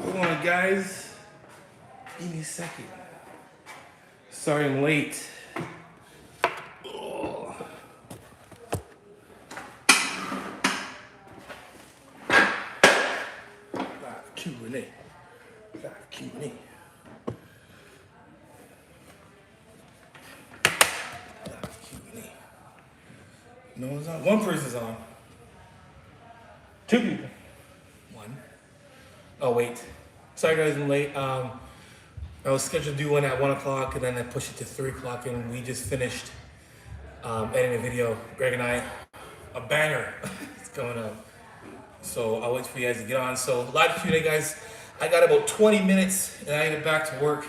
Hold on, guys. Give me a second. Sorry I'm late. Oh. Live Q&A. Live Q&A. Live Q&A. No one's on. One person's on. Two people. One. Oh, wait. Sorry, guys, I'm late. I was scheduled to do one at 1 o'clock, and then I pushed it to 3 o'clock, and we just finished editing a video. Greg and I, a banger. It's going up. So I'll wait for you guys to get on. So live Q&A, guys. I got about 20 minutes, and I get back to work,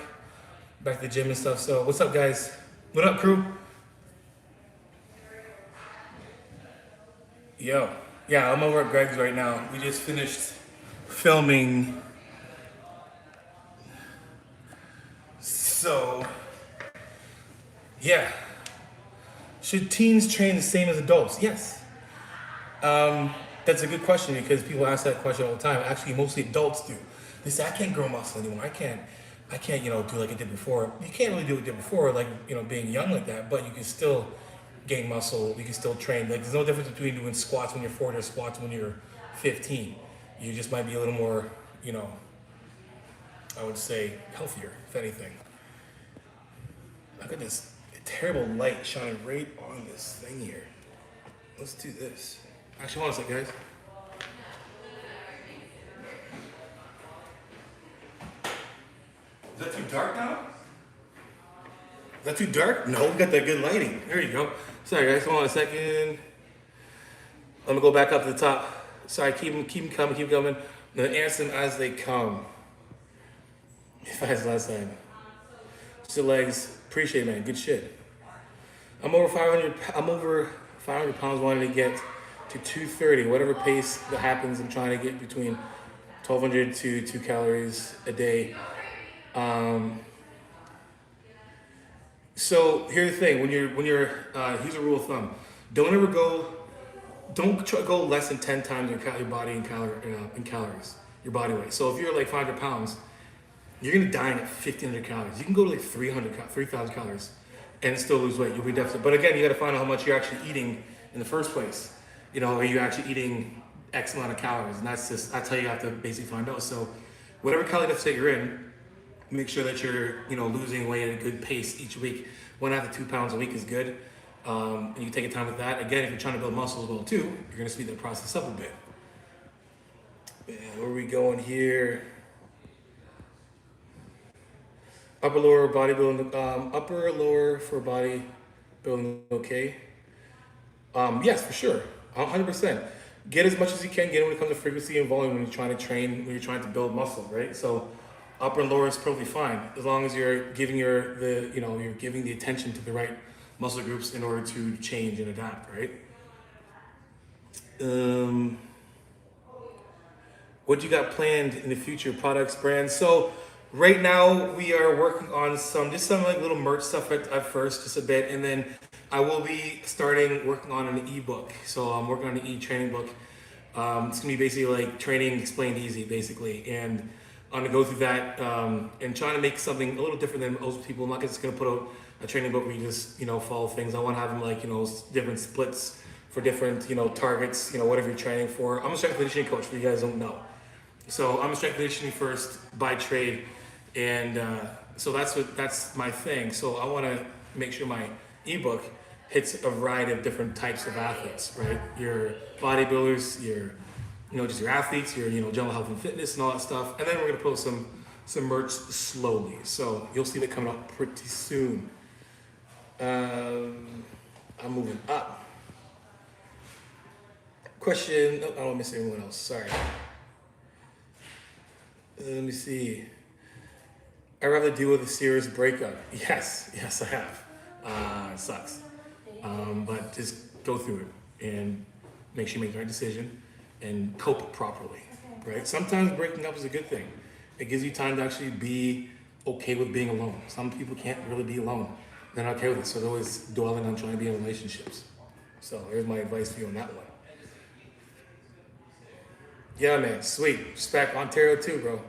back to the gym and stuff. So what's up, guys? What up, crew? Yo. Yeah, I'm over at Greg's right now. We just finished filming. So, yeah. Should teens train the same as adults? Yes. That's a good question because people ask that question all the time. Actually, mostly adults do. They say, I can't grow muscle anymore. I can't, do like I did before. You can't really do what you did before, like, being young like that, but you can still gain muscle. You can still train. Like, there's no difference between doing squats when you're 40 or squats when you're 15. You just might be a little more, I would say healthier, if anything. Look at this terrible light shining right on this thing here. Let's do this. Actually, hold on a sec, guys. Is that too dark now? Is that too dark? No, we got that good lighting. There you go. Sorry, guys. Hold on a second. Let me go back up to the top. Sorry, keep them coming, keep coming. I'm gonna answer them as they come. If I had last time. Still legs. Appreciate it, man. Good shit. I'm over 500 pounds, wanting to get to 230. Whatever pace that happens, I'm trying to get between 1,200 to 2 calories a day. So here's the thing: when you're here's a rule of thumb: don't try to go less than 10 times your body in calories, your body weight. So if you're like 500 pounds, you're gonna dine at 1,500 calories. You can go to like 3,000 calories and still lose weight. You'll be deficit. But again, you gotta find out how much you're actually eating in the first place. Are you actually eating X amount of calories? And that's how you have to basically find out. So whatever calorie deficit you're in, make sure that you're, losing weight at a good pace each week. 1.5 to 2 pounds a week is good. And you take your time with that. Again, if you're trying to build muscle as well too, you're gonna speed that process up a bit. And where are we going here? Upper lower bodybuilding, upper lower for bodybuilding, okay? Yes, for sure, 100%. Get as much as you can get when it comes to frequency and volume when you're trying to train, when you're trying to build muscle, right? So upper and lower is perfectly fine as long as you're giving you're giving the attention to the right muscle groups in order to change and adapt, right? What you got planned in the future, products, brands? So right now we are working on some like little merch stuff at first, just a bit, and then I will be working on an ebook. So I'm working on an e-training book. It's gonna be basically like training explained easy, basically, and I'm gonna go through that and trying to make something a little different than most people. I'm not just gonna put out a training book where you just follow things. I want to have them like different splits for different targets, whatever you're training for. I'm a strength and conditioning coach, for you guys don't know. So I'm a strength and conditioning first by trade, and so that's my thing. So I want to make sure my ebook hits a variety of different types of athletes, right? Your bodybuilders, your just your athletes, your general health and fitness and all that stuff. And then we're gonna post some merch slowly. So you'll see that coming up pretty soon. I'm moving up. Question. Oh, I don't miss anyone else. Sorry. Let me see. I'd rather deal with a serious breakup. Yes, I have. It sucks. But just go through it and make sure you make the right decision and cope properly, right? Sometimes breaking up is a good thing. It gives you time to actually be okay with being alone. Some people can't really be alone. They're not okay with it, so they're always dwelling on trying to be in relationships. So here's my advice for you on that one. Yeah, man, sweet. Just back Ontario too, bro.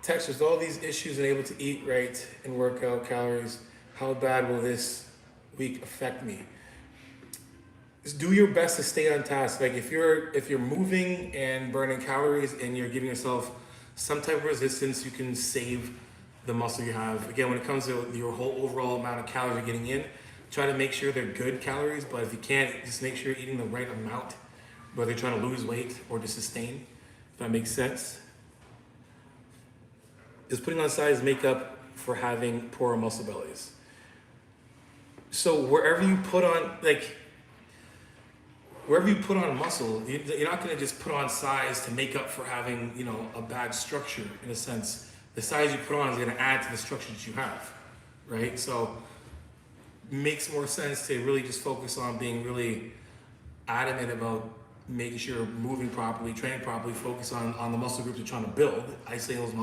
Textures, all these issues and able to eat right and work out calories. How bad will this week affect me? Just do your best to stay on task. Like if you're moving and burning calories and you're giving yourself some type of resistance, you can save the muscle you have. Again, when it comes to your whole overall amount of calories you're getting in, try to make sure they're good calories, but if you can't, just make sure you're eating the right amount, whether you're trying to lose weight or to sustain, if that makes sense. Is putting on size makeup for having poorer muscle bellies? So wherever you put on muscle, you're not going to just put on size to make up for having, a bad structure in a sense. The size you put on is going to add to the structure that you have, right? So makes more sense to really just focus on being really adamant about making sure you're moving properly, training properly, focus on the muscle groups you're trying to build, isolating those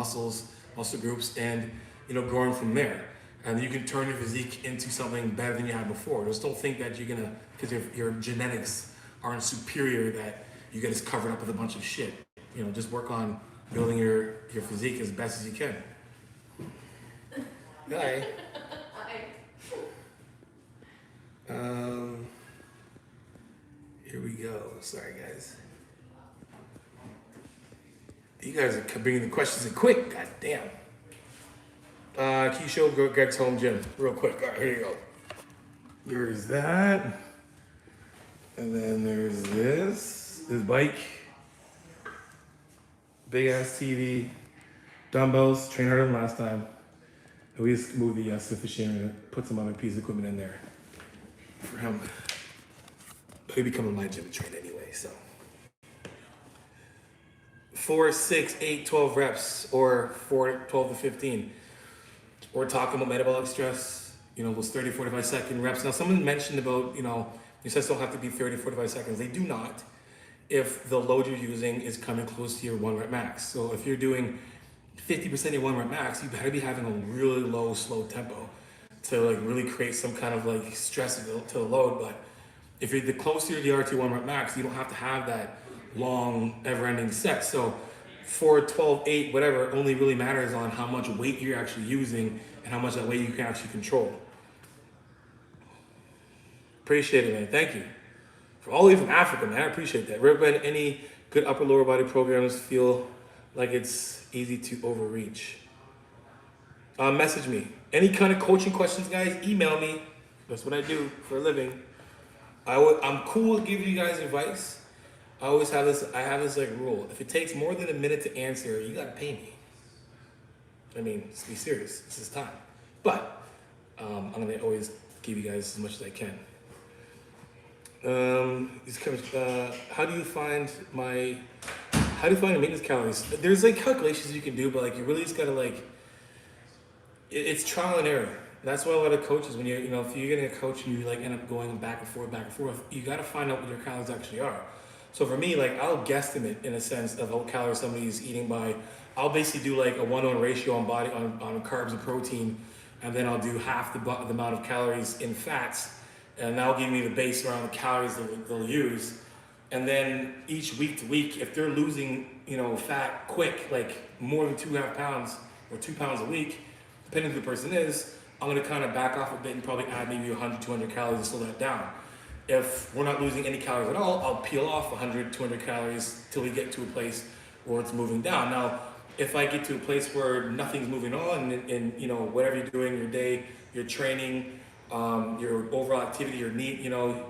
muscle groups, and growing from there. And you can turn your physique into something better than you had before. Just don't think that you're gonna, because your genetics aren't superior, that you get just covered up with a bunch of shit. Just work on building your physique as best as you can. Hi. Here we go. Sorry, guys. You guys are bringing the questions in quick. God damn. Can you show Greg's home gym real quick? All right, here you go. There's that. And then there's this bike. Big ass TV. Dumbbells. Train harder than last time. And we just moved the sufficient and put some other piece of equipment in there for him. But he'll be coming to my gym to train anyway, so. 4, 6, 8, 12 reps, or 12 to 15. We're talking about metabolic stress, those 30, 45 second reps. Now, someone mentioned about, your sets don't have to be 30, 45 seconds. They do not if the load you're using is coming close to your 1 rep max. So if you're doing 50% of your 1 rep max, you better be having a really low, slow tempo to really create some kind of stress to the load. But if you're the closer to the RT 1 rep max, you don't have to have that long, ever-ending set. So 4, 12, 8, whatever, only really matters on how much weight you're actually using and how much that weight you can actually control. Appreciate it, man. Thank you. For all the way from Africa, man, I appreciate that. Recommend any good upper lower body programs? Feel like it's easy to overreach. Message me. Any kind of coaching questions, guys, email me. That's what I do for a living. I'm cool with giving you guys advice. I have this rule. If it takes more than a minute to answer, you gotta pay me. Let's be serious. This is time. But I'm gonna always give you guys as much as I can. How do you find the maintenance calories? There's calculations you can do, but you really just gotta it's trial and error. That's why a lot of coaches, when if you're getting a coach and you end up going back and forth, you gotta find out what your calories actually are. So for me, I'll guesstimate in a sense of what calories somebody's eating by. I'll basically do a 1-to-1 ratio on carbs and protein, and then I'll do half the amount of calories in fats, and that'll give me the base around the calories they'll use. And then each week to week, if they're losing fat quick, more than 2.5 pounds or 2 pounds a week, depending on who the person is, I'm gonna kind of back off a bit and probably add maybe 100, 200 calories to slow that down. If we're not losing any calories at all, I'll peel off 100, 200 calories till we get to a place where it's moving down. Now, if I get to a place where nothing's moving on and whatever you're doing, your day, your training, your overall activity, your need,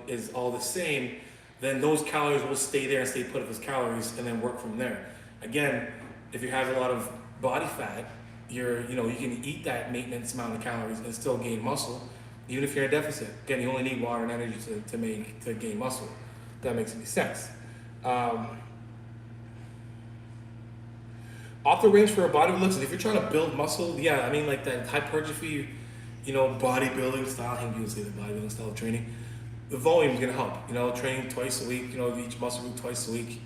is all the same, then those calories will stay there and stay put as calories and then work from there. Again, if you have a lot of body fat, you can eat that maintenance amount of calories and still gain muscle. Even if you're in a deficit, again, you only need water and energy to gain muscle. If that makes any sense. Optimal range for a bodybuilder looks, if you're trying to build muscle, yeah, that hypertrophy, bodybuilding style, I think people say the bodybuilding style of training, the volume is gonna help. Training twice a week, each muscle group twice a week,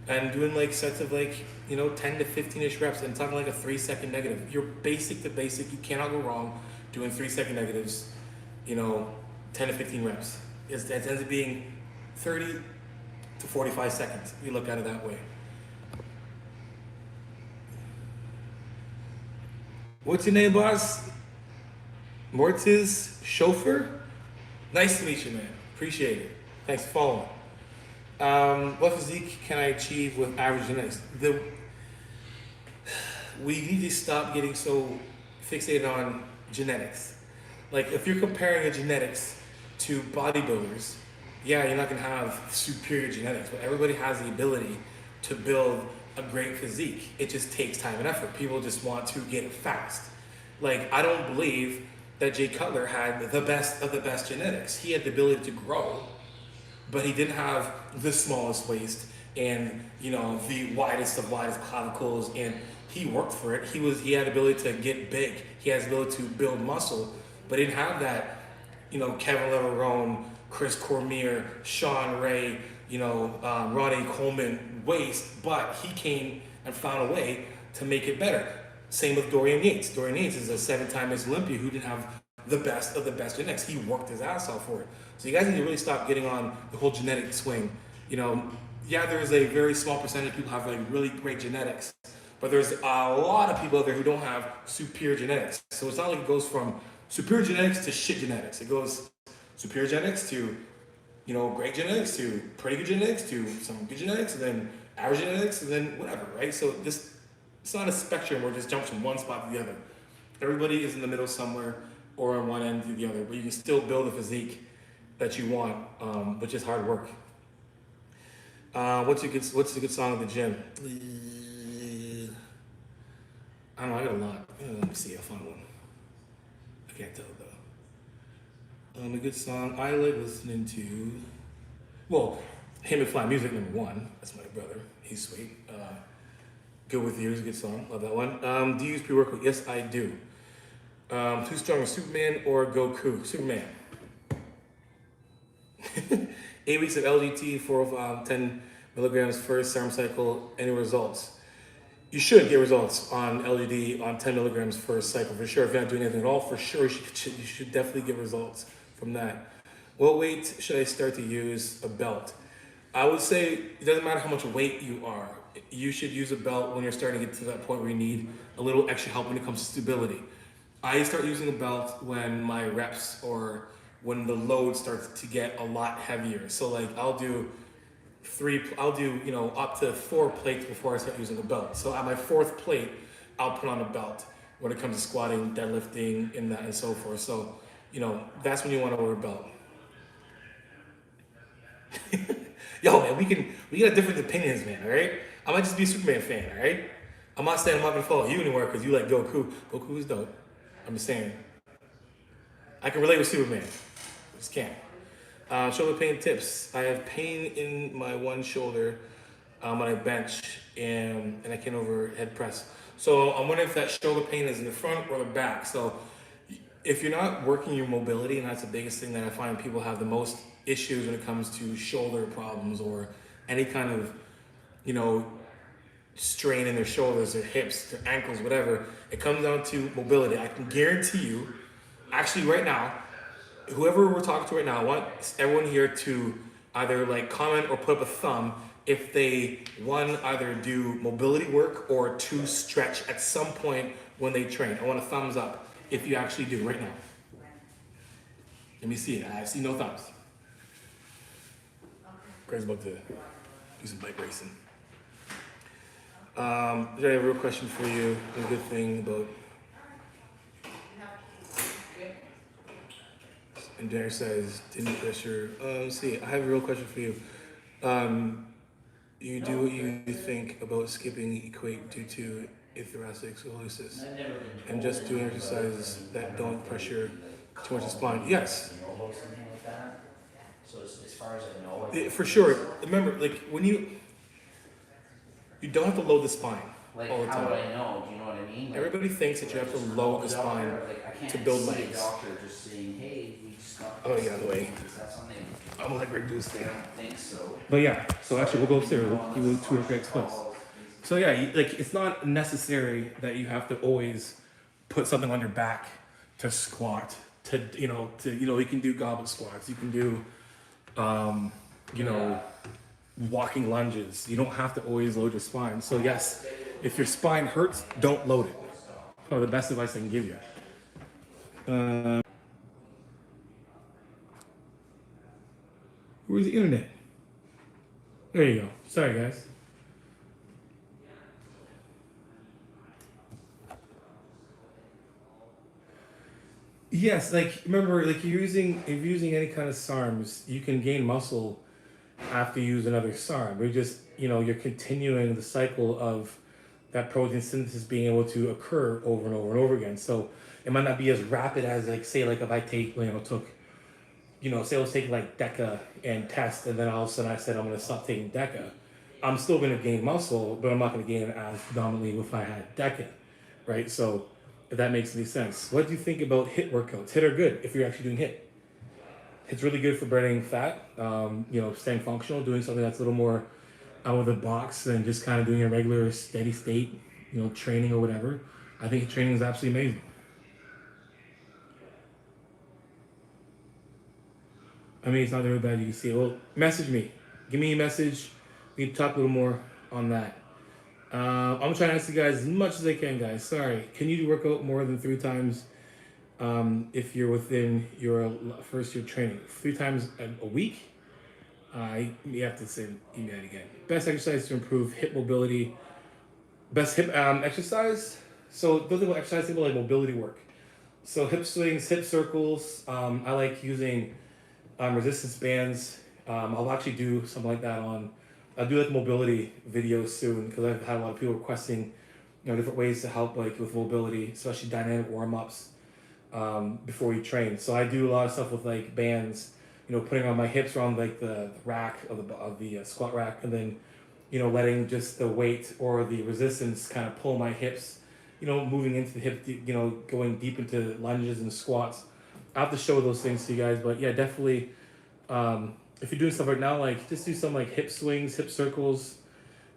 and doing sets of 10 to 15-ish reps, and talking a 3-second negative. You're basic to basic, you cannot go wrong doing 3-second negatives. 10 to 15 reps. It ends up being 30 to 45 seconds. We look at it that way. What's your name, boss? Mortiz Chauffeur? Nice to meet you, man. Appreciate it. Thanks for following. What physique can I achieve with average genetics? We need to stop getting so fixated on genetics. Like, if you're comparing a genetics to bodybuilders, yeah, you're not gonna have superior genetics, but everybody has the ability to build a great physique. It just takes time and effort. People just want to get it fast. Like, I don't believe that Jay Cutler had the best of the best genetics. He had the ability to grow, but he didn't have the smallest waist and, you know, the widest of widest clavicles, and he worked for it. He had the ability to get big. He has the ability to build muscle, but he didn't have that, you know, Kevin Leverone, Chris Cormier, Sean Ray, you know, Ronnie Coleman waist, but he came and found a way to make it better. Same with Dorian Yates. Dorian Yates is a 7-time Miss Olympia who didn't have the best of the best genetics. He worked his ass off for it. So you guys need to really stop getting on the whole genetic swing. You know, yeah, there's a very small percentage of people who have like really great genetics, but there's a lot of people out there who don't have superior genetics. So it's not like it goes from superior genetics to shit genetics. It goes superior genetics to, you know, great genetics to pretty good genetics to some good genetics and then average genetics and then whatever, right? So this, it's not a spectrum where it just jumps from one spot to the other. Everybody is in the middle somewhere or on one end to the other, but you can still build a physique that you want, which is hard work. What's a good song at the gym? I don't know, I got a lot. Let me see, I'll find one. I can't tell though. A good song I like listening to. Well, MCLFY Music #1. That's my brother. He's sweet. Good With You is a good song. Love that one. Do you use pre-workout? Yes, I do. Too strong, Superman or Goku? Superman. 8 weeks of LGT, 10 milligrams first serum cycle. Any results? You should get results on LGD on 10 milligrams first cycle for sure. If you're not doing anything at all, for sure you should definitely get results from that. What weight should I start to use a belt? I would say it doesn't matter how much weight you are. You should use a belt when you're starting to get to that point where you need a little extra help when it comes to stability. I start using a belt when my reps or when the load starts to get a lot heavier. So like I'll do you know, up to 4 plates before I start using a belt. So at my 4th plate, I'll put on a belt when it comes to squatting, deadlifting, and that and so forth. So, you know, that's when you want to wear a belt. Yo, man, we got different opinions, man, all right? I might just be a Superman fan, all right? I'm not saying I'm not gonna follow you anywhere because you like Goku. Goku is dope. I'm just saying, I can relate with Superman. I just can't. Shoulder pain tips. I have pain in my one shoulder when I bench and I can't overhead press. So I'm wondering if that shoulder pain is in the front or the back. So if you're not working your mobility, and that's the biggest thing that I find people have the most issues when it comes to shoulder problems or any kind of, you know, strain in their shoulders, their hips, their ankles, whatever, it comes down to mobility. I can guarantee you, actually right now, whoever we're talking to right now, I want everyone here to either like comment or put up a thumb if they, one, either do mobility work or 2, stretch at some point when they train. I want a thumbs up if you actually do right now. Let me see it. I see no thumbs. Greg's about to do some bike racing. I have a real question for you. A good thing about. And Derek says, didn't pressure. Let's see, I have a real question for you. You do what you think about skipping equate due to thoracic scoliosis and just doing exercises that don't pressure too much the spine. Yes. So as far as I know, For sure. Remember, like when you don't have to load the spine like all the how time. would I know? Do you know what I mean? Like, Everybody thinks that you have to load the spine to build see legs. a doctor just saying, hey, we just got Oh, yeah, the way. Is that something? I'm gonna let Greg do his I thing. don't think so. But yeah, so actually we'll go upstairs. He will tour Greg's place. So yeah, like it's not necessary that you have to always put something on your back to squat. You can do goblet squats. You can do, walking lunges. You don't have to always load your spine. So yes, if your spine hurts, don't load it. Probably the best advice I can give you. Where's the internet? There you go. Sorry, guys. Yes, like remember, like if you're using any kind of SARMs, you can gain muscle after you use another SARM. You're just, you're continuing the cycle of that protein synthesis being able to occur over and over and over again. So it might not be as rapid as like say like if I take took say I was taking like DECA and test, and then all of a sudden I said I'm gonna stop taking DECA. I'm still gonna gain muscle, but I'm not gonna gain it as predominantly if I had DECA, right? So if that makes any sense. What do you think about HIIT workouts? HIIT are good if you're actually doing HIIT. It's really good for burning fat, staying functional, doing something that's a little more out of the box than just kind of doing a regular steady state, training or whatever. I think training is absolutely amazing. I mean, it's not really bad. You can see it. Well, message me. Give me a message. We can talk a little more on that. I'm trying to answer you guys as much as I can, guys. Sorry. Can you work out more than 3 times if you're within your first year training? 3 times a week? You have to say email it again. Best exercise to improve hip mobility. Best hip exercise. So those are exercise people like mobility work. So hip swings, hip circles. I like using resistance bands. I'll actually do something like that I'll do like mobility videos soon because I've had a lot of people requesting, different ways to help like with mobility, especially dynamic warm-ups before you train. So I do a lot of stuff with like bands, putting on my hips around like the rack of the squat rack, and then, letting just the weight or the resistance kind of pull my hips, moving into the hip, going deep into lunges and squats. I have to show those things to you guys, but yeah, definitely. If you're doing stuff right now, like just do some like hip swings, hip circles.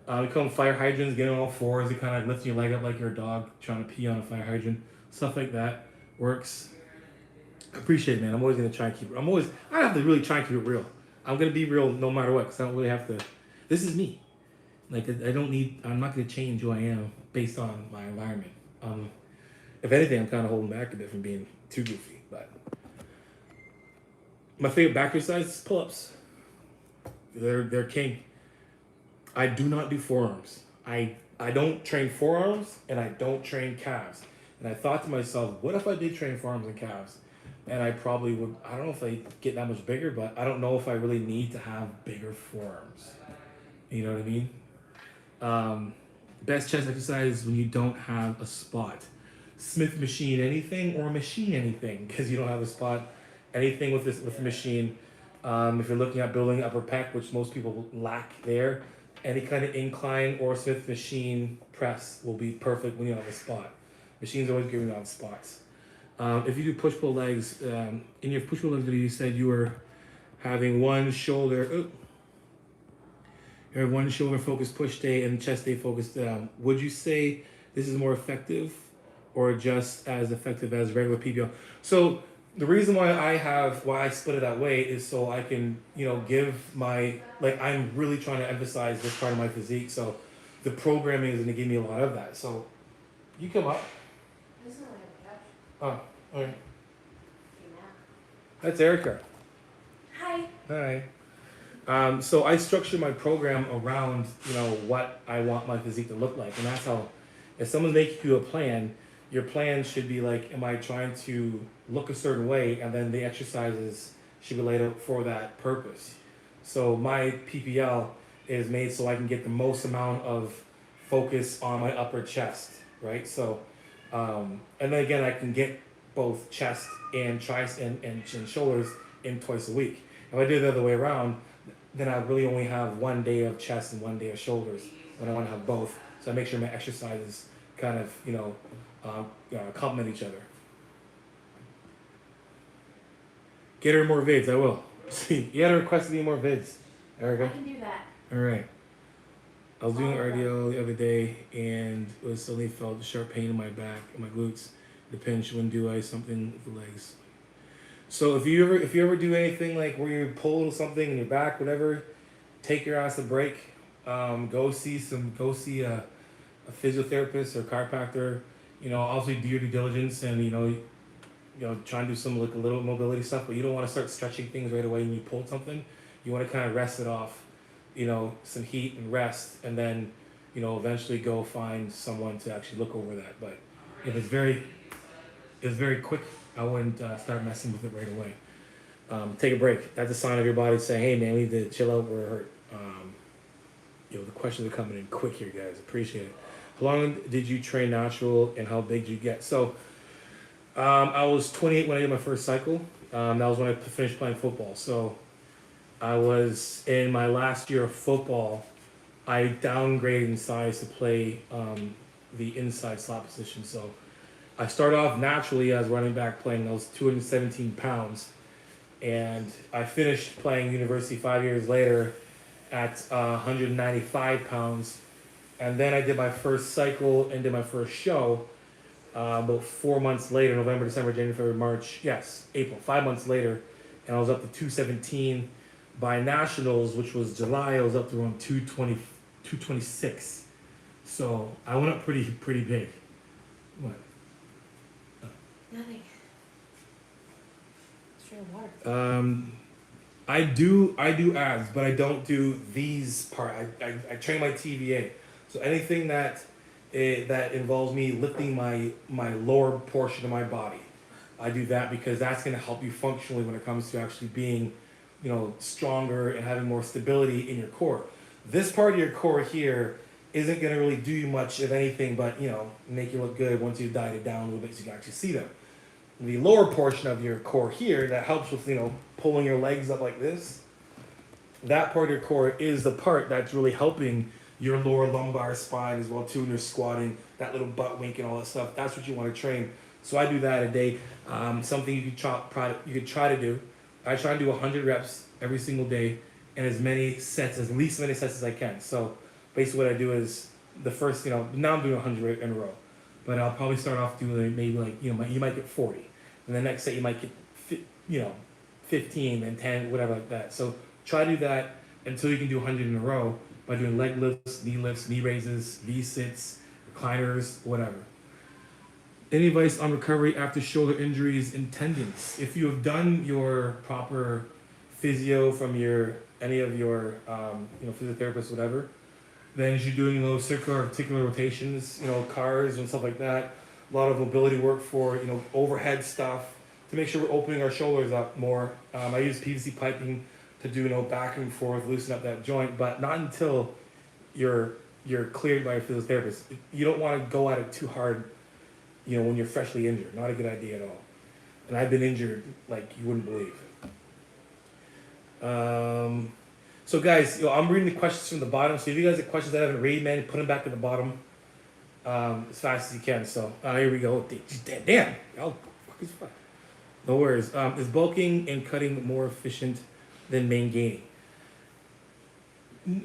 We call them fire hydrants, getting on all fours, and kind of lifting your leg up like you're a dog trying to pee on a fire hydrant. Stuff like that works. I appreciate it, man. I'm always gonna try and keep it. I have to really try and keep it real. I'm gonna be real no matter what, because I don't really have to. This is me. Like I'm not gonna change who I am based on my environment. If anything, I'm kind of holding back a bit from being too goofy, but. My favorite back exercise is pull-ups. They're king. I do not do forearms. I don't train forearms and I don't train calves. And I thought to myself, what if I did train forearms and calves? And I probably would. I don't know if I get that much bigger, but I don't know if I really need to have bigger forearms. You know what I mean? Best chest exercise when you don't have a spot. Smith machine anything or machine anything because you don't have a spot. Anything with the machine. If you're looking at building upper pec, which most people lack there, any kind of incline or Smith machine press will be perfect when you have a spot. Machines always giving out spots. If you do push-pull legs, in your push-pull legs video, you said you were having one shoulder focused push day and chest day focused down. Would you say this is more effective or just as effective as regular PPL? So the reason why I split it that way is so I can, give I'm really trying to emphasize this part of my physique. So the programming is going to give me a lot of that. So you come up. This is my couch. Oh, all right. Yeah. That's Erica. Hi. Hi. So I structure my program around, what I want my physique to look like. And that's how, if someone's making you a plan, your plan should be like, am I trying to look a certain way? And then the exercises should be laid out for that purpose. So my PPL is made so I can get the most amount of focus on my upper chest, right? So, and then again, I can get both chest and triceps and shoulders in twice a week. If I do it the other way around, then I really only have 1 day of chest and 1 day of shoulders when I want to have both. So I make sure my exercises kind of, complement each other. Get her more vids, I will. See, you had to request any more vids, Erica. I can do that. All right. I was doing RDL the other day and was suddenly felt sharp pain in my back and my glutes. The pinch when do I something with the legs. So if you ever do anything like where you pull something in your back, whatever, take your ass a break. Go see a physiotherapist or chiropractor. you know, obviously do your due diligence and, you know, try and do some like a little mobility stuff, but you don't want to start stretching things right away when you pull something. You want to kind of rest it off, you know, some heat and rest, and then, you know, eventually go find someone to actually look over that. But if it's very quick, I wouldn't start messing with it right away. Take a break. That's a sign of your body saying, hey man, we need to chill out, we're hurt. You know, the questions are coming in quick here, guys. Appreciate it. How long did you train Nashville and how big did you get? So, I was 28 when I did my first cycle. That was when I finished playing football. So, I was in my last year of football. I downgraded in size to play the inside slot position. So, I started off naturally as running back playing. I was 217 pounds. And I finished playing university 5 years later at 195 pounds. And then I did my first cycle and did my first show about 4 months later, November, December, January, February, March, April, 5 months later. And I was up to 217. By nationals, which was July, I was up to around 220, 226. So I went up pretty big. What? Nothing. It's your water. I do abs, but I don't do these part. I train my TVA. So anything that involves me lifting my lower portion of my body, I do that because that's going to help you functionally when it comes to actually being, you know, stronger and having more stability in your core. This part of your core here isn't going to really do you much of anything but, you know, make you look good once you diet it down a little bit so you can actually see them. The lower portion of your core here that helps with, you know, pulling your legs up like this, that part of your core is the part that's really helping your lower lumbar spine as well too when you're squatting, that little butt wink and all that stuff. That's what you want to train. So I do that a day. Something you could try to do. I try to do 100 reps every single day and at least as many sets as I can. So basically what I do is the first, you know, now I'm doing 100 in a row, but I'll probably start off doing maybe like, you know, you might get 40. And the next set you might get, you know, 15 and 10, whatever like that. So try to do that until you can do 100 in a row by doing leg lifts, knee raises, V-sits, recliners, whatever. Any advice on recovery after shoulder injuries and tendons? If you have done your proper physio from any of your physiotherapist, whatever, then as you're doing those circular articular rotations, you know, cars and stuff like that, a lot of mobility work for, you know, overhead stuff to make sure we're opening our shoulders up more. I use PVC piping to do, you know, back and forth, loosen up that joint, but not until you're cleared by your physiotherapist. You don't want to go at it too hard, you know, when you're freshly injured. Not a good idea at all. And I've been injured like you wouldn't believe. So guys, you know, I'm reading the questions from the bottom. So if you guys have questions that I haven't read, man, put them back at the bottom as fast as you can. So here we go. Damn. Oh, fuck is fuck. No worries. Is bulking and cutting more efficient than main gaining?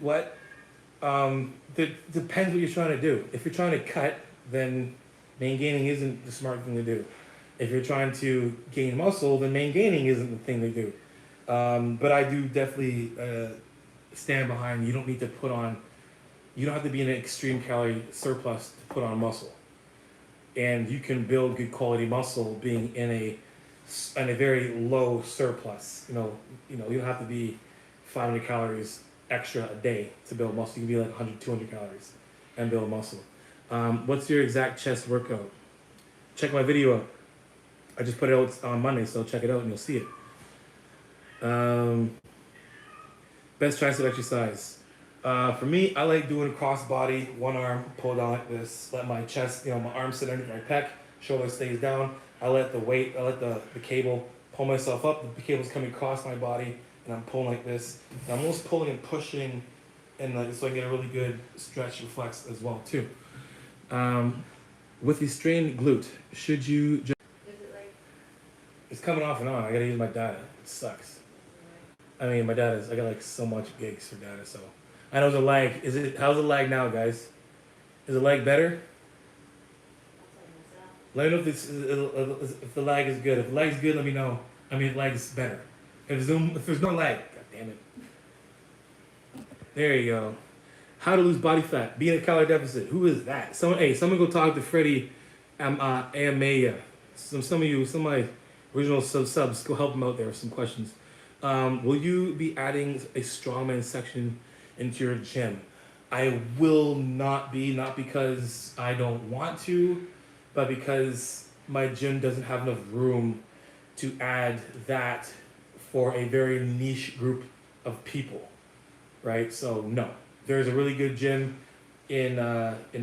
What? Depends what you're trying to do. If you're trying to cut, then main gaining isn't the smart thing to do. If you're trying to gain muscle, then main gaining isn't the thing to do. But I do definitely stand behind. You don't need to put on. You don't have to be in an extreme calorie surplus to put on muscle, and you can build good quality muscle being in a very low surplus. You don't have to be 500 calories extra a day to build muscle. You can be like 100, 200 calories and build muscle. What's your exact chest workout? Check my video out. I just put it out on Monday, so check it out and you'll see it. Best tricep exercise. For me, I like doing cross body, one arm, pull down like this, let my chest, my arm sit underneath my pec, shoulder stays down. I let the cable pull myself up. The cable's coming across my body, and I'm pulling like this. And I'm almost pulling and pushing, and so I get a really good stretch and flex as well too. With the strained glute, should you just... Is it like... It's coming off and on. I gotta use my data. It sucks. I mean, I got like so much gigs for data, so. I know the lag. How's the lag now, guys? Is the lag better? Let me know if the lag is good. If the lag is good, let me know. I mean, if the lag is better. If there's no lag, god damn it. There you go. How to lose body fat. Be in a calorie deficit. Who is that? Someone go talk to Freddie Amaya. Some of you, some of my original subs, go help them out there with some questions. Will you be adding a strongman section into your gym? I will not be, not because I don't want to, but because my gym doesn't have enough room to add that for a very niche group of people, right? So no, there's a really good gym in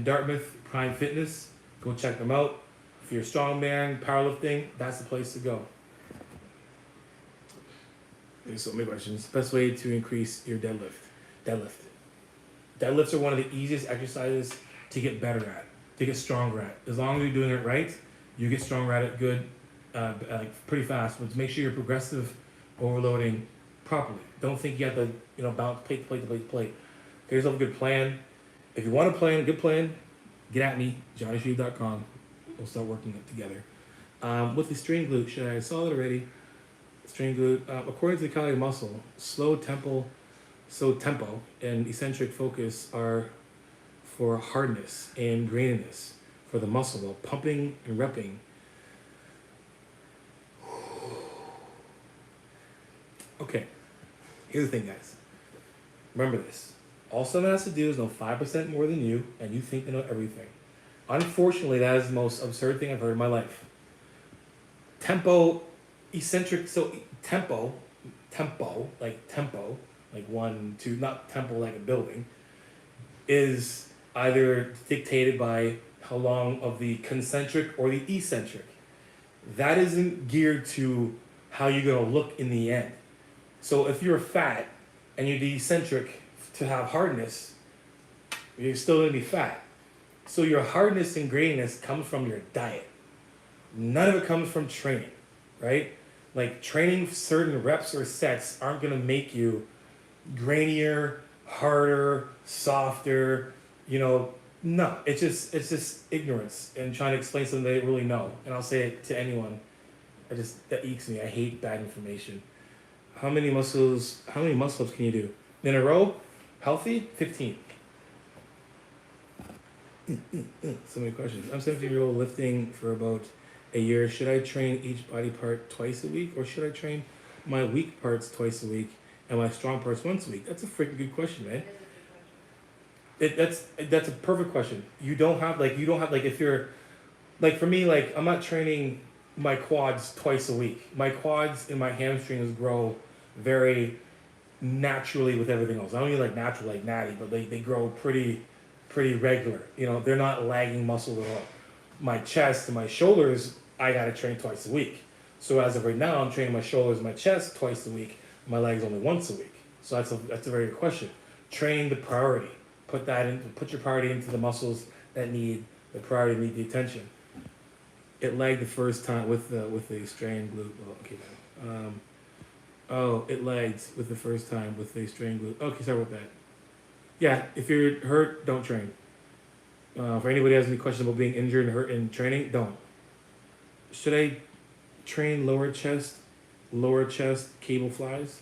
Dartmouth, Prime Fitness. Go check them out. If you're a strongman, powerlifting, that's the place to go. There's so many questions. Best way to increase your deadlift. Deadlifts are one of the easiest exercises to get better at, to get stronger at. As long as you're doing it right, you get stronger at it good, pretty fast. But to make sure you're progressive overloading properly. Don't think you have to, bounce plate to plate to plate to plate. Get yourself a good plan. If you want a plan, a good plan, get at me, JONNISHREVE.com. We'll start working it together. With the strain glute, I saw it already. Strain glute, according to the calorie muscle, slow tempo and eccentric focus are for hardness and graininess for the muscle, while pumping and repping. Okay, here's the thing, guys. Remember this. All someone has to do is know 5% more than you, and you think they know everything. Unfortunately, that is the most absurd thing I've heard in my life. Tempo, eccentric, so tempo, like 1, 2, not tempo like a building, is either dictated by how long of the concentric or the eccentric. That isn't geared to how you're gonna look in the end. So if you're fat and you're the eccentric to have hardness, you're still gonna be fat. So your hardness and graininess comes from your diet. None of it comes from training, right? Like training certain reps or sets aren't gonna make you grainier, harder, softer, no. It's just ignorance and trying to explain something they really know. And I'll say it to anyone. That eeks me. I hate bad information. How many muscle ups can you do? In a row, healthy, 15. So many questions. I'm 17-year-old lifting for about a year. Should I train each body part twice a week, or should I train my weak parts twice a week and my strong parts once a week? That's a freaking good question, man. That's a perfect question. You don't have if you're like, for me, like, I'm not training my quads twice a week. My quads and my hamstrings grow very naturally with everything else. I don't mean like natural, like natty, but they grow pretty regular. They're not lagging muscles at all. My chest and my shoulders, I gotta train twice a week. So as of right now, I'm training my shoulders and my chest twice a week. My legs only once a week. So that's a very good question. Train the priority. Put your priority into the muscles that need the attention. It lagged the first time with the strained glute. Well, okay, it lagged with the first time with the strained glute. Okay, sorry about that. Yeah, if you're hurt, don't train. For anybody who has any questions about being injured and hurt in training, don't. Should I train lower chest cable flies?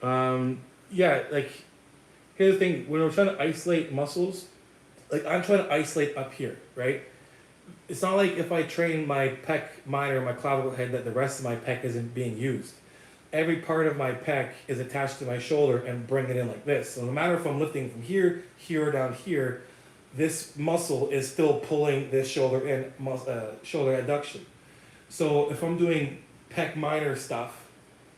Yeah, like, here's the thing. When we're trying to isolate muscles, like, I'm trying to isolate up here, right? It's not like if I train my pec minor, my clavicle head, that the rest of my pec isn't being used. Every part of my pec is attached to my shoulder and bring it in like this. So no matter if I'm lifting from here, or down here, this muscle is still pulling this shoulder in, shoulder adduction. So if I'm doing pec minor stuff,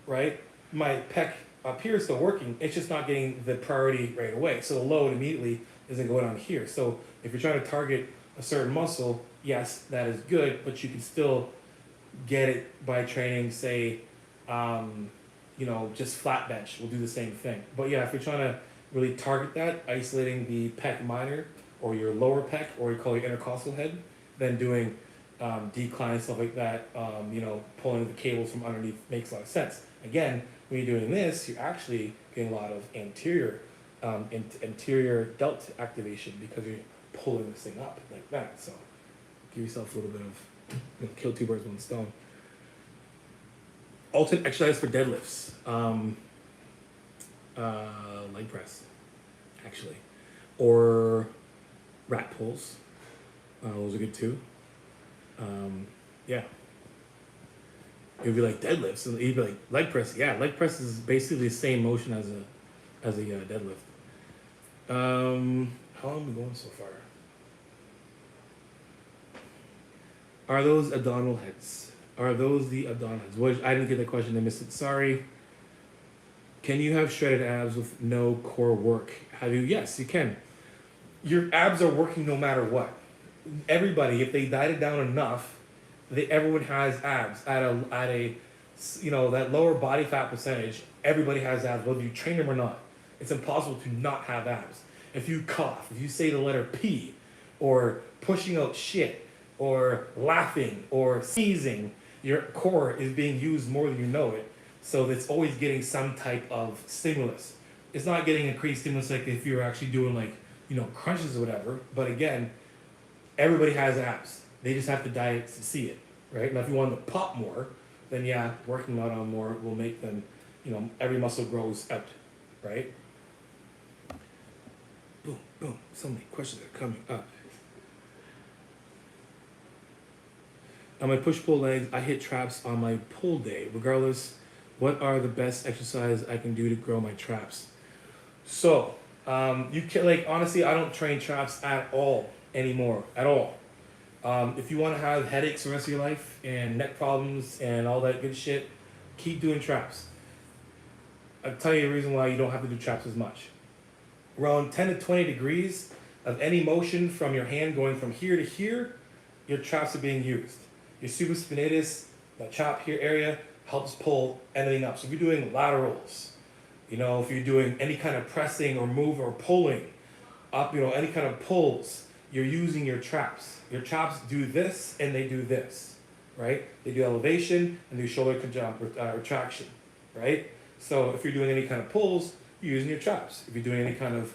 right, my pec up here is still working. It's just not getting the priority right away. So the load immediately isn't going on here. So if you're trying to target a certain muscle, yes, that is good, but you can still get it by training, say, just flat bench will do the same thing. But yeah, if you're trying to really target that, isolating the pec minor or your lower pec, or you call your intercostal head, then doing decline and stuff like that, pulling the cables from underneath makes a lot of sense. Again, when you're doing this, you're actually getting a lot of anterior delt activation because you're pulling this thing up like that. So give yourself a little bit of, kill two birds with one stone. Alternate exercise for deadlifts. Leg press, actually. Or rat pulls. Those are good too. Yeah. It would be like deadlifts, and you'd be like leg press. Yeah, leg press is basically the same motion as a deadlift. How long are we going so far? Are those abdominal heads? Are those the abdominal heads? Which I didn't get the question. I missed it. Sorry. Can you have shredded abs with no core work? Have you? Yes, you can. Your abs are working no matter what. Everybody, if they diet it down enough, everyone has abs at a that lower body fat percentage. Everybody has abs, whether you train them or not. It's impossible to not have abs. If you cough, if you say the letter P, or pushing out shit, or laughing, or sneezing, your core is being used more than you know it. So it's always getting some type of stimulus. It's not getting increased stimulus like if you're actually doing crunches or whatever. But again, everybody has abs. They just have to diet to see it, right? Now, if you want to pop more, then yeah, working out on more will make them, every muscle grows out, right? Boom, boom. So many questions are coming up. On my push-pull legs, I hit traps on my pull day. Regardless, what are the best exercises I can do to grow my traps? So, you can, honestly, I don't train traps at all anymore, at all. If you want to have headaches the rest of your life and neck problems and all that good shit, keep doing traps. I'll tell you the reason why you don't have to do traps as much. Around 10 to 20 degrees of any motion from your hand going from here to here, your traps are being used. Your supraspinatus, the chop here area, helps pull anything up. So if you're doing laterals, if you're doing any kind of pressing or move or pulling up, any kind of pulls, you're using your traps. Your traps do this and they do this, right? They do elevation and do shoulder retraction, right? So if you're doing any kind of pulls, you're using your traps. If you're doing any kind of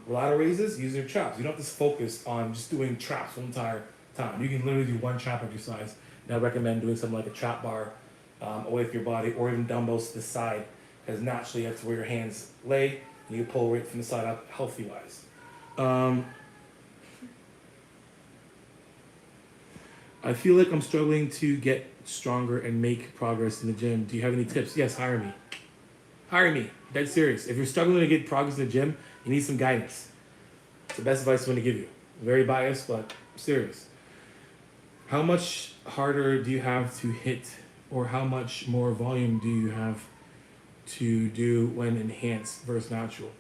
lateral raises, using your traps. You don't have to focus on just doing traps the entire time. You can literally do one trap exercise. And I recommend doing something like a trap bar away from your body, or even dumbbells to the side, because naturally that's where your hands lay, and you pull right from the side up, healthy-wise. I feel like I'm struggling to get stronger and make progress in the gym. Do you have any tips? Yes, hire me. Hire me. Dead serious. If you're struggling to get progress in the gym, you need some guidance. It's the best advice I'm going to give you. Very biased, but serious. How much harder do you have to hit, or how much more volume do you have to do when enhanced versus natural?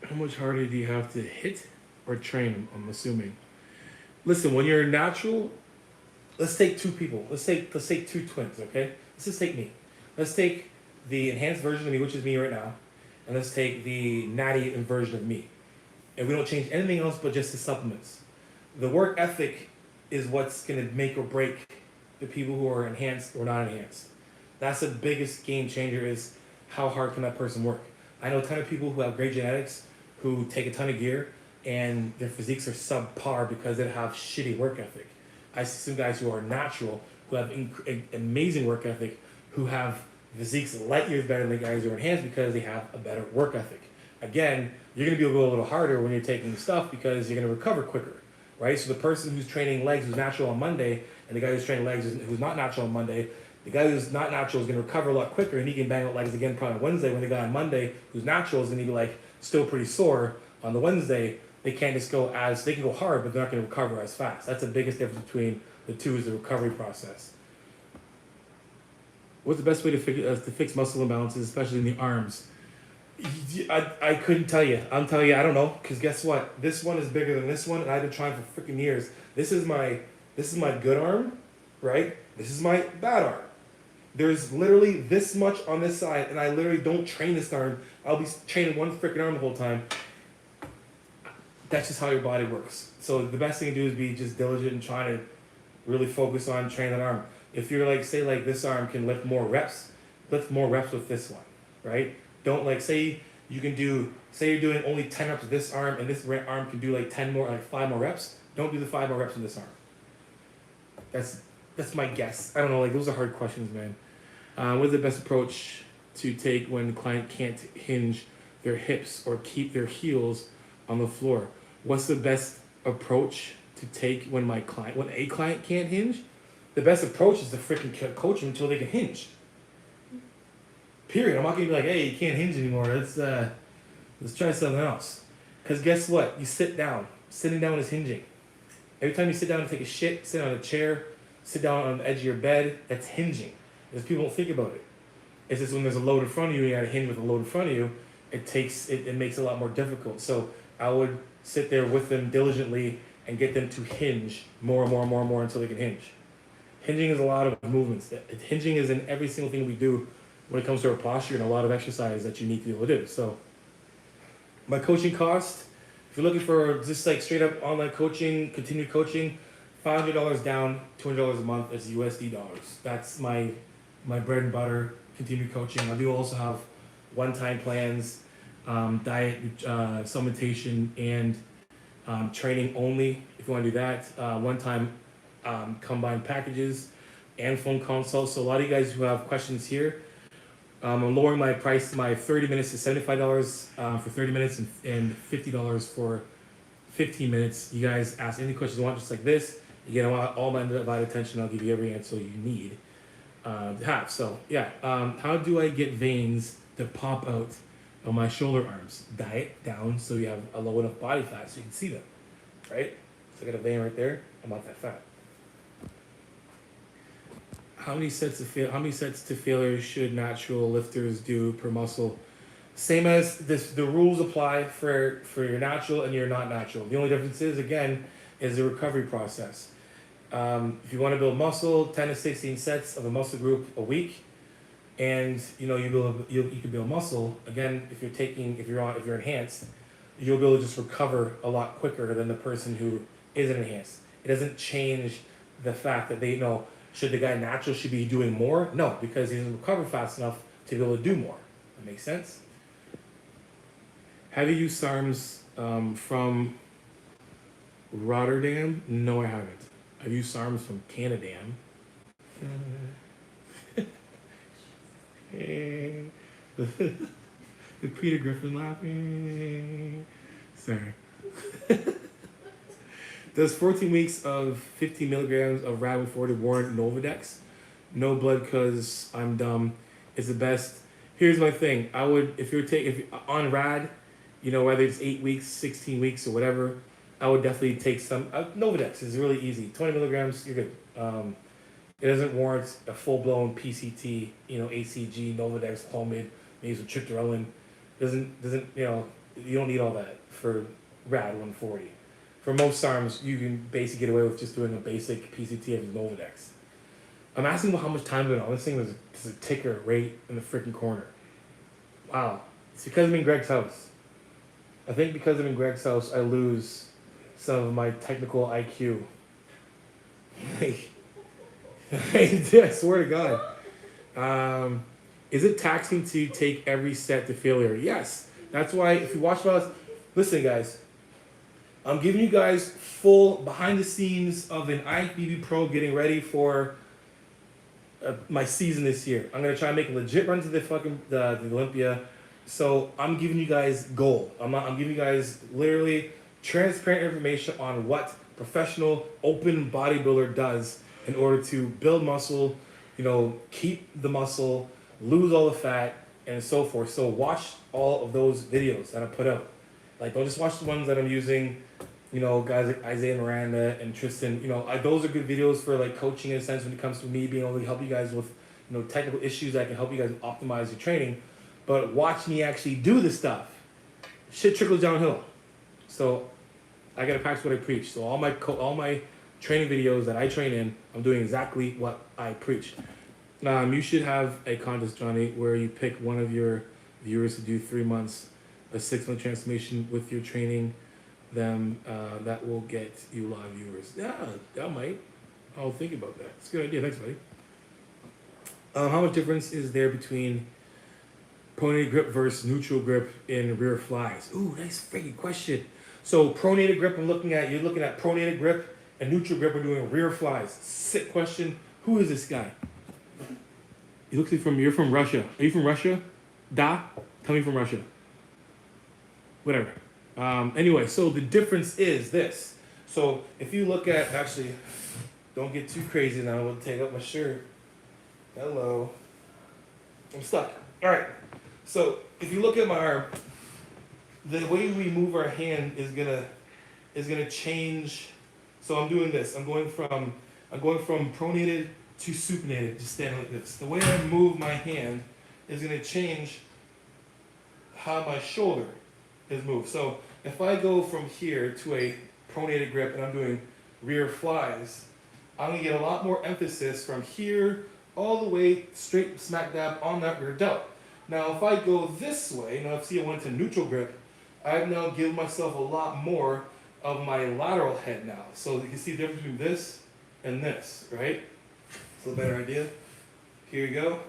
How much harder do you have to hit or train, I'm assuming? Listen, when you're natural, let's take two people. Let's take two twins, okay? Let's just take me. Let's take the enhanced version of me, which is me right now, and let's take the natty version of me. And we don't change anything else but just the supplements. The work ethic is what's going to make or break the people who are enhanced or not enhanced. That's the biggest game changer, is how hard can that person work. I know a ton of people who have great genetics who take a ton of gear and their physiques are subpar because they have shitty work ethic. I see some guys who are natural, who have amazing work ethic, who have physiques light years better than the guys who are enhanced because they have a better work ethic. Again, you're going to be able to go a little harder when you're taking stuff because you're going to recover quicker, right? So the person who's training legs who's natural on Monday, and the guy who's training legs who's not natural on Monday, the guy who's not natural is going to recover a lot quicker, and he can bang out legs again probably on Wednesday, when the guy on Monday who's natural is going to be still pretty sore on the Wednesday. They can't just they can go hard, but they're not going to recover as fast. That's the biggest difference between the two, is the recovery process. What's the best way to fix muscle imbalances, especially in the arms? I couldn't tell you. I'm telling you, I don't know, because guess what? This one is bigger than this one, and I've been trying for freaking years. This is my good arm, right? This is my bad arm. There's literally this much on this side, and I literally don't train this arm. I'll be training one freaking arm the whole time. That's just how your body works. So the best thing to do is be just diligent and try to really focus on training that arm. If you're say this arm can lift more reps with this one, right? Don't say you're doing only 10 reps with this arm, and this arm can do 5 more reps. Don't do the 5 more reps in this arm. That's my guess. I don't know, those are hard questions, man. What's the best approach to take when the client can't hinge their hips or keep their heels on the floor? What's the best approach to take when a client can't hinge. The best approach is to freaking coach them until they can hinge. Period. I'm not gonna be like, hey, you can't hinge anymore. Let's try something else. Because guess what? You sit down. Sitting down is hinging. Every time you sit down and take a shit, sit on a chair, sit down on the edge of your bed, that's hinging. Because people don't think about it. It's just when there's a load in front of you, you gotta hinge with a load in front of you, it makes it a lot more difficult. So I would sit there with them diligently and get them to hinge more and more and more and more until they can hinge. Hinging is a lot of movements. Hinging is in every single thing we do when it comes to our posture and a lot of exercise that you need to be able to do. So my coaching cost, if you're looking for just like straight up online coaching, continued coaching, $500 down, $200 a month is USD dollars. That's my bread and butter, continued coaching. I do also have one-time plans, diet, supplementation, and training only. If you want to do that, one-time combined packages and phone consults. So a lot of you guys who have questions here, I'm lowering my price, my 30 minutes to $75 for 30 minutes and $50 for 15 minutes. You guys ask any questions you want, just like this. You get all my undivided attention. I'll give you every answer you need to have. So yeah, how do I get veins to pop out on my shoulder arms? Diet down so you have a low enough body fat so you can see them, right? So I got a vein right there. I'm not that fat. How many sets to failure should natural lifters do per muscle? Same as this, the rules apply for your natural and your not natural. The only difference is, again, is the recovery process. If you want to build muscle, 10 to 16 sets of a muscle group a week, and you can build muscle. Again, if you're enhanced, you'll be able to just recover a lot quicker than the person who isn't enhanced. It doesn't change the fact that they know. Should the guy natural should be doing more? No, because he doesn't recover fast enough to be able to do more. That makes sense? Have you used SARMs from Rotterdam? No, I haven't. I've used SARMs from Canada. The Peter Griffin laughing. Sorry. Does 14 weeks of 15 milligrams of rad 40 warrant Novadex? No blood because I'm dumb. It's the best. Here's my thing. I would, if you're on rad, whether it's 8 weeks, 16 weeks, or whatever, I would definitely take some. Novadex is really easy. 20 milligrams, you're good. It doesn't warrant a full-blown PCT, ACG, Novadex, Clomid, maybe some Triptorelin. Doesn't you don't need all that for rad 140. For most SARMs, you can basically get away with just doing a basic PCT of Novadex. I'm asking about how much time is on this thing. There's a ticker right in the freaking corner. Wow. It's because I'm in Greg's house. I think because I'm in Greg's house, I lose some of my technical IQ. I swear to God. Is it taxing to take every set to failure? Yes. That's why if you watch us, listen guys, I'm giving you guys full behind the scenes of an IFBB Pro getting ready for my season this year. I'm going to try and make a legit run to the Olympia. So I'm giving you guys gold. I'm giving you guys literally transparent information on what professional open bodybuilder does in order to build muscle, keep the muscle, lose all the fat, and so forth. So watch all of those videos that I put out. Like, don't just watch the ones that I'm using, guys like Isaiah Miranda and Tristan. Those are good videos for like coaching in a sense when it comes to me being able to help you guys with, technical issues that can help you guys optimize your training. But watch me actually do the stuff. Shit trickles downhill. So I gotta practice what I preach. So all my training videos that I train in, I'm doing exactly what I preach. You should have a contest, Johnny, where you pick one of your viewers to do 3 months, a 6-month transformation with your training. Them that will get you live viewers. Yeah, that might. I'll think about that. It's a good idea. Thanks, buddy. How much difference is there between pronated grip versus neutral grip in rear flies? Ooh, nice freaking question. So pronated grip, you're looking at pronated grip, and neutral grip, we're doing rear flies. Sick question. Who is this guy? He looks like you're from Russia. Are you from Russia? Da? Tell me from Russia. Whatever. Anyway, so the difference is this. So if you look at, actually, don't get too crazy now, we'll take up my shirt. Hello. I'm stuck. All right. So if you look at my arm, the way we move our hand is gonna change. So I'm doing this. I'm going from pronated to supinated, just standing like this. The way I move my hand is gonna change how my shoulder is moved. So if I go from here to a pronated grip and I'm doing rear flies, I'm gonna get a lot more emphasis from here all the way straight smack dab on that rear delt. Now if I go this way, now see I went to neutral grip, I've now given myself a lot more of my lateral head now. So you can see the difference between this and this, right? So a better idea. Here you go.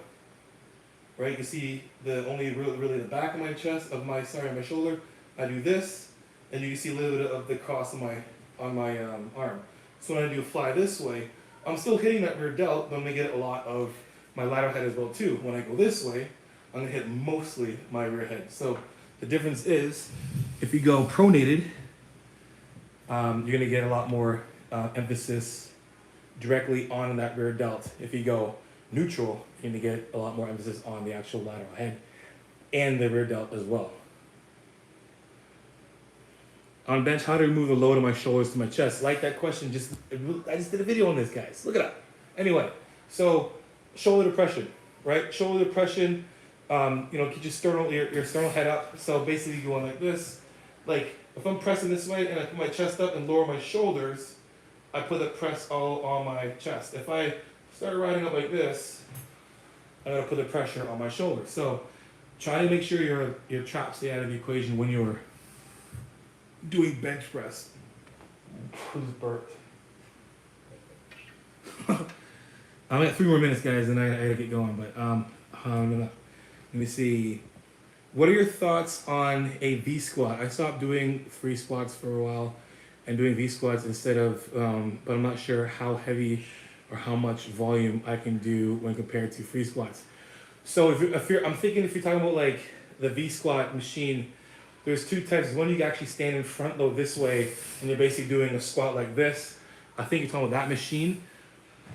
Right, you can see the only really the back of my chest, of my shoulder. I do this, and you can see a little bit of the cross on my arm. So when I do a fly this way, I'm still hitting that rear delt, but I'm gonna get a lot of my lateral head as well too. When I go this way, I'm gonna hit mostly my rear head. So the difference is, if you go pronated, you're gonna get a lot more emphasis directly on that rear delt. If you go neutral, you're gonna get a lot more emphasis on the actual lateral head and the rear delt as well. On bench, how to remove the load of my shoulders to my chest? Like that question, I just did a video on this, guys. Look it up. Anyway, so shoulder depression, right? Shoulder depression, get your sternal head up. So basically going like this. Like if I'm pressing this way and I put my chest up and lower my shoulders, I put the press all on my chest. If I start riding up like this, I'm gonna put the pressure on my shoulder. So try to make sure your traps stay out of the equation when you're doing bench press. Who's burped? I got 3 more minutes, guys, and I gotta get going. But let me see. What are your thoughts on a V squat? I stopped doing free squats for a while and doing V squats instead of, but I'm not sure how heavy or how much volume I can do when compared to free squats. So I'm thinking if you're talking about like the V squat machine, there's 2 types. One, you can actually stand in front load this way and you're basically doing a squat like this. I think you're talking about that machine.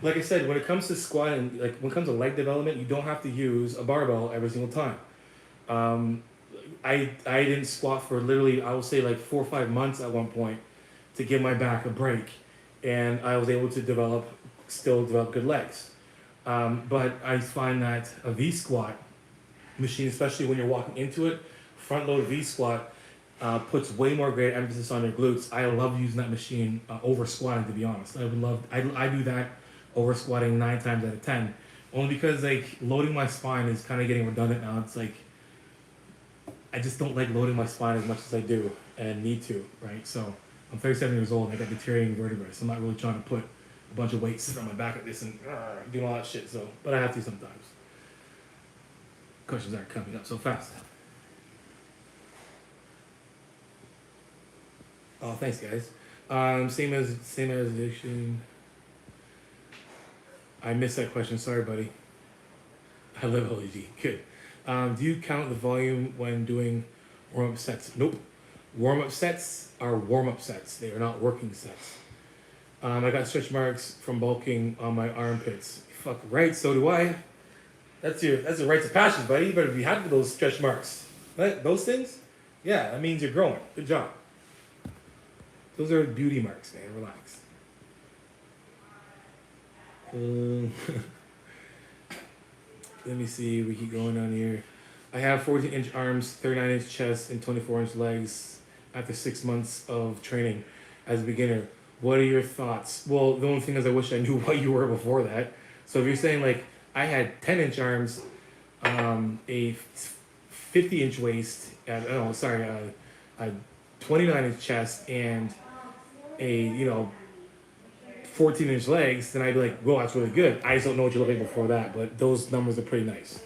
Like I said, when it comes to squatting, like when it comes to leg development, you don't have to use a barbell every single time. I didn't squat for literally, I would say like 4 or 5 months at one point to give my back a break. And I was able to still develop good legs. But I find that a V squat machine, especially when you're walking into it, front load V squat puts way more great emphasis on your glutes. I love using that machine over squatting, to be honest. I do that over squatting 9 times out of 10. Only because like loading my spine is kind of getting redundant now. It's like, I just don't like loading my spine as much as I do and need to, right? So I'm 37 years old and I got deteriorating vertebrae, so I'm not really trying to put a bunch of weight sitting on my back like this and doing all that shit. So, but I have to sometimes. Questions aren't coming up so fast. Oh, thanks, guys. Same as addiction. I missed that question. Sorry, buddy. I love LEG. Good. Do you count the volume when doing warm-up sets? Nope. Warm-up sets are warm-up sets. They are not working sets. I got stretch marks from bulking on my armpits. Fuck right, so do I. That's a rites of passage, buddy. You better be happy with those stretch marks. Right? Those things? Yeah, that means you're growing. Good job. Those are beauty marks, man. Relax. Let me see. We keep going on here. I have 14-inch arms, 39-inch chest, and 24-inch legs after 6 months of training as a beginner. What are your thoughts? Well, the only thing is I wish I knew what you were before that. So if you're saying like I had 10-inch arms, a 50-inch waist, a 29-inch chest, and a 14-inch legs, then I'd be like, well, that's really good. I just don't know what you're looking before that, but those numbers are pretty nice.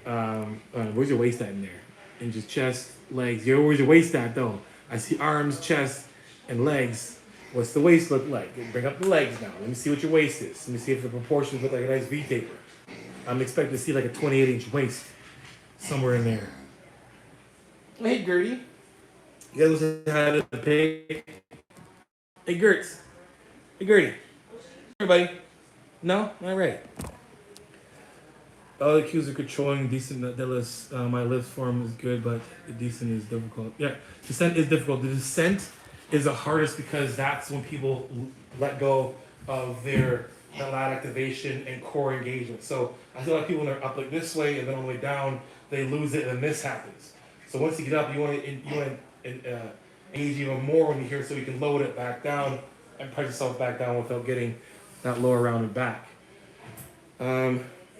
Where's your waist at in there? Inches, chest, legs. Where's your waist at though? I see arms, chest, and legs. What's the waist look like? Bring up the legs now. Let me see what your waist is. Let me see if the proportions look like a nice V taper. I'm expecting to see like a 28-inch waist somewhere in there. Hey, Gertie. You guys had a pig. Hey, Gertz. Hey, Gertie. Everybody. No? All right. All the cues are controlling decent deadlifts. My lift form is good, but the descent is difficult. Yeah, descent is difficult. The descent is the hardest because that's when people let go of their lat activation and core engagement. So I see a lot of people when they're up like this way and then on the way down, they lose it and then this happens. So once you get up, you want to engage even more when you hear, so you can load it back down and press yourself back down without getting that lower round and back.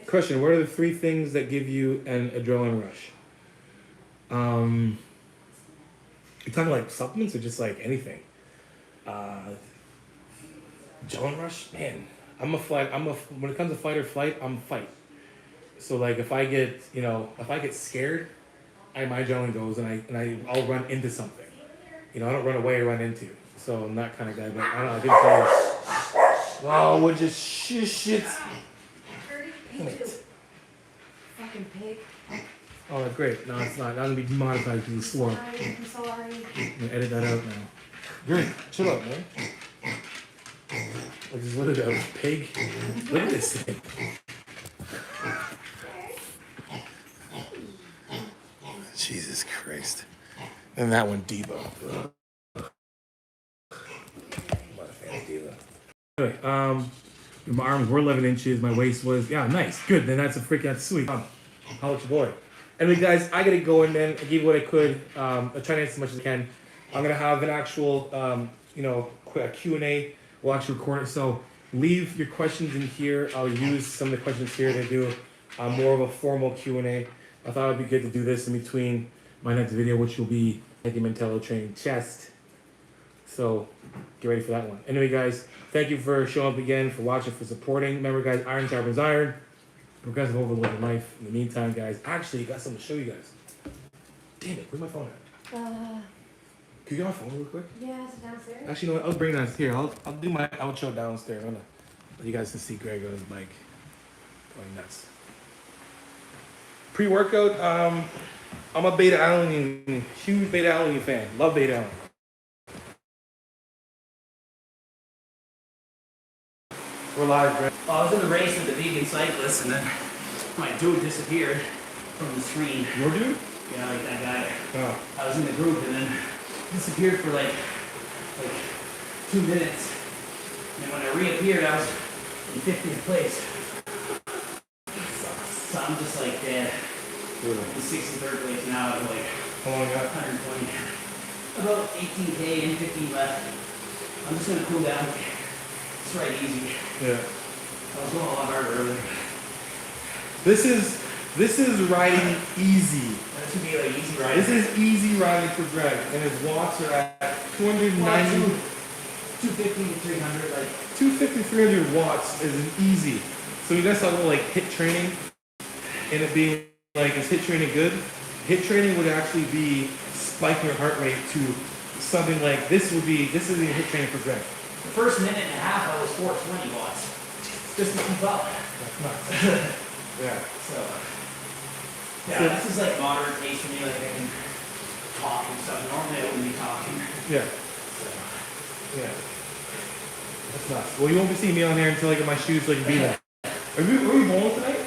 Question: what are the 3 things that give you an adrenaline rush? You talking like supplements or just like anything? Adrenaline rush, man. When it comes to fight or flight, I'm fight. So like if I get scared, my adrenaline goes and I'll run into something. I don't run away or run into. So I'm that kind of guy. But I don't know. I didn't tell you. Oh, we're just shit. Fucking pig. Oh, that's great. No, it's not. I'm gonna be demonetized because you swore. I'm sorry. I'm gonna edit that out now. Great. Chill out, man. Like, what is that? A pig? Look at this thing. Jesus Christ. And that one, Devo. I'm not a fan of Devo. Anyway, my arms were 11 inches. My waist was, yeah, nice. Good. Then that's sweet. How about your boy? Anyway, guys, I gotta go in then. I gave you what I could. I'll try to answer as much as I can. I'm gonna have an actual, Q&A. We'll actually record it. So leave your questions in here. I'll use some of the questions here to do more of a formal Q&A. I thought it'd be good to do this in between my next video, which will be Mentallo training chest. So get ready for that one. Anyway, guys, thank you for showing up again, for watching, for supporting. Remember, guys, iron sharpens iron. Progressive overload in life. In the meantime, guys, actually, got something to show you guys. Damn it, where's my phone at? Uh, Can you get my phone real quick? yeah, it's downstairs. Actually, you know what? I'll bring that here. I'll do my outro downstairs. I'm gonna let you guys can see Greg on his bike going nuts. Pre-workout, I'm a beta alanine, huge beta alanine fan. Love beta alanine. We're live, Greg. Well, I was in the race with the vegan cyclist, and then my dude disappeared from the screen. Your dude? Yeah, like that guy. Oh. I was in the group, and then disappeared for like 2 minutes. And when I reappeared, I was in 50th place. So I'm just like dead. Really? In 63rd place now. I'm like How long you got? 120. About 18K and 15 left. I'm just gonna cool down. It's right easy. Yeah. I was going a lot harder earlier. This is riding easy. That should be like easy riding. This is easy riding for Greg, and his watts are at 290. 250 to 300, like 250, 300 watts is an easy. So you guys saw a little like hit training, and it being like, is hit training good? Hit training would actually be spiking your heart rate to something like this is the hit training for Greg. the first minute and a half I was 420 watts. Just to keep up. That's nuts. Yeah. So yeah, this is like moderate pace for me, like I can talk and stuff. Normally I wouldn't be talking. Yeah. So Yeah. That's nuts. Well, you won't be seeing me on there until I get my shoes so I can be there. Are we bowling tonight?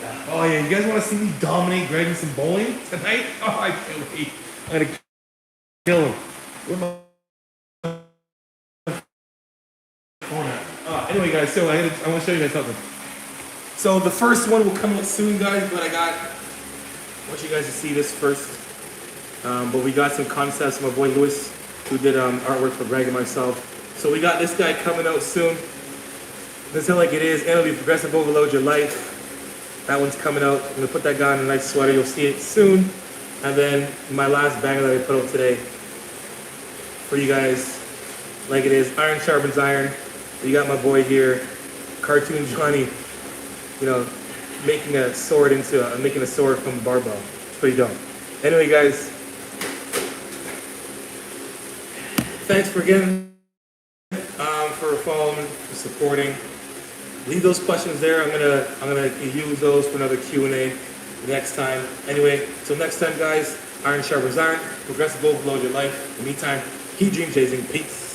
yeah. Oh yeah, you guys want to see me dominate Greg in some bowling tonight? Oh, I can't wait. I'm gonna kill him. Where's my phone at? Anyway, guys, so I want to show you guys something. So the first one will come out soon, guys, but I want you guys to see this first. But we got some concepts from my boy Lewis, who did artwork for Greg and myself. So we got this guy coming out soon. This is like it is, and it'll be Progressive Overload Your Life. That one's coming out. I'm gonna put that guy in a nice sweater. You'll see it soon. And then my last banger that I put out today for you guys, like it is, iron sharpens iron. You got my boy here, cartoon Johnny, making a sword from a barbell. It's pretty dope. Anyway, guys, thanks for for following, for supporting. Leave those questions there. I'm gonna use those for another Q&A next time. Anyway, till next time, guys. Iron sharpens iron. Progressive overload your life. In the meantime, keep dream chasing. Peace.